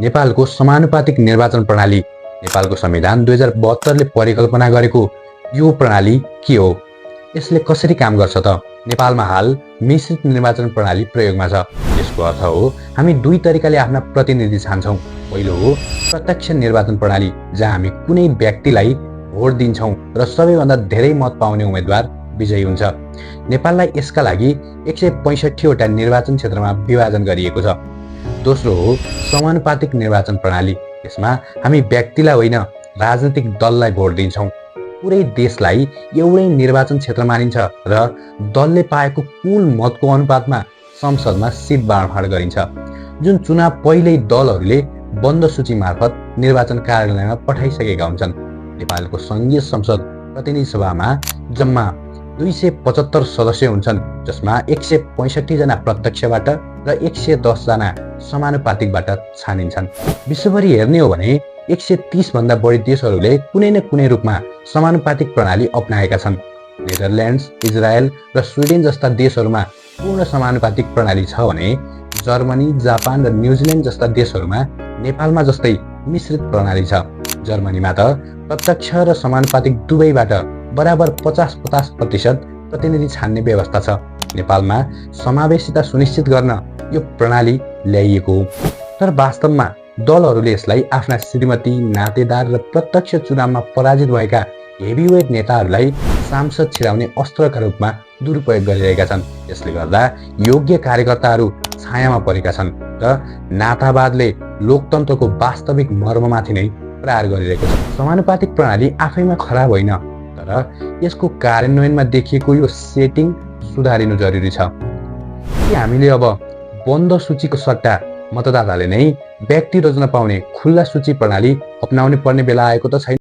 नेपालको समानुपातिक निर्वाचन प्रणाली। नेपालको संविधान 2072ले परिकल्पना गरेको यो प्रणाली के हो? यसले कसरी काम गर्छ त? नेपालमा हाल मिश्रित निर्वाचन प्रणाली प्रयोगमा छ। यसको अर्थ हो हामी दुई तरिकाले आफ्ना प्रतिनिधि छान्छौँ। पहिलो हो प्रत्यक्ष निर्वाचन प्रणाली, जहाँ हामी कुनै व्यक्तिलाई भोट दिन्छौँ र सबैभन्दा धेरै मत पाउने उम्मेदवार विजयी हुन्छ। नेपाललाई यसका लागि 165 वटा निर्वाचन क्षेत्रमा विभाजन गरिएको छ। दोस्रो हो समानुपातिक निर्वाचन प्रणाली। यसमा हामी व्यक्तिलाई होइन, राजनीतिक दललाई भोट दिन्छौँ। पुरै देशलाई एउटै निर्वाचन क्षेत्र मानिन्छ र दलले पाएको कुल मतको अनुपातमा संसदमा सिट बाँडफाँड गरिन्छ। जुन चुनाव पहिल्यै दलहरूले बन्द सूची मार्फत निर्वाचन कार्यालयमा पठाइसकेका हुन्छन्। नेपालको संघीय संसद प्रतिनिधि सभामा जम्मा 275 सदस्य हुन्छन्, जसमा 165 जना प्रत्यक्षबाट र 110 जना समानुपातिकबाट छानिन्छन्। विश्वभरि हेर्ने हो भने 130 भन्दा बढी देशहरूले कुनै न कुनै रूपमा समानुपातिक प्रणाली अपनाएका छन्। नेदरल्यान्ड्स, इजरायल र स्विडेन जस्ता देशहरूमा पूर्ण समानुपातिक प्रणाली छ भने जर्मनी, जापान र न्युजिल्यान्ड जस्ता देशहरूमा नेपालमा जस्तै मिश्रित प्रणाली छ। जर्मनीमा त प्रत्यक्ष र समानुपातिक दुवैबाट बराबर 50-50% प्रतिनिधि छान्ने व्यवस्था छ। नेपालमा समावेशिता सुनिश्चित गर्न यो प्रणाली ल्याइएको हो। तर वास्तवमा दलहरूले यसलाई आफ्ना श्रीमती, नातेदार र प्रत्यक्ष चुनावमा पराजित भएका हेभीवेट नेताहरूलाई सांसद छिराउने अस्त्रका रूपमा दुरुपयोग गरिरहेका छन्। यसले गर्दा योग्य कार्यकर्ताहरू छायामा परेका छन् र नातावादले लोकतन्त्रको वास्तविक मर्ममाथि नै प्रहार गरिरहेको छ। समानुपातिक प्रणाली आफैमा खराब होइन, तर यसको कार्यान्वयनमा देखिएको यो सेटिङ सुधारिनु जरुरी छ। कि हामीले अब बन्द सूचीको सट्टा मतदाताले नै व्यक्ति रोज्न पाउने खुल्ला सूची प्रणाली अपनाउनु पर्ने बेला आएको त छैन?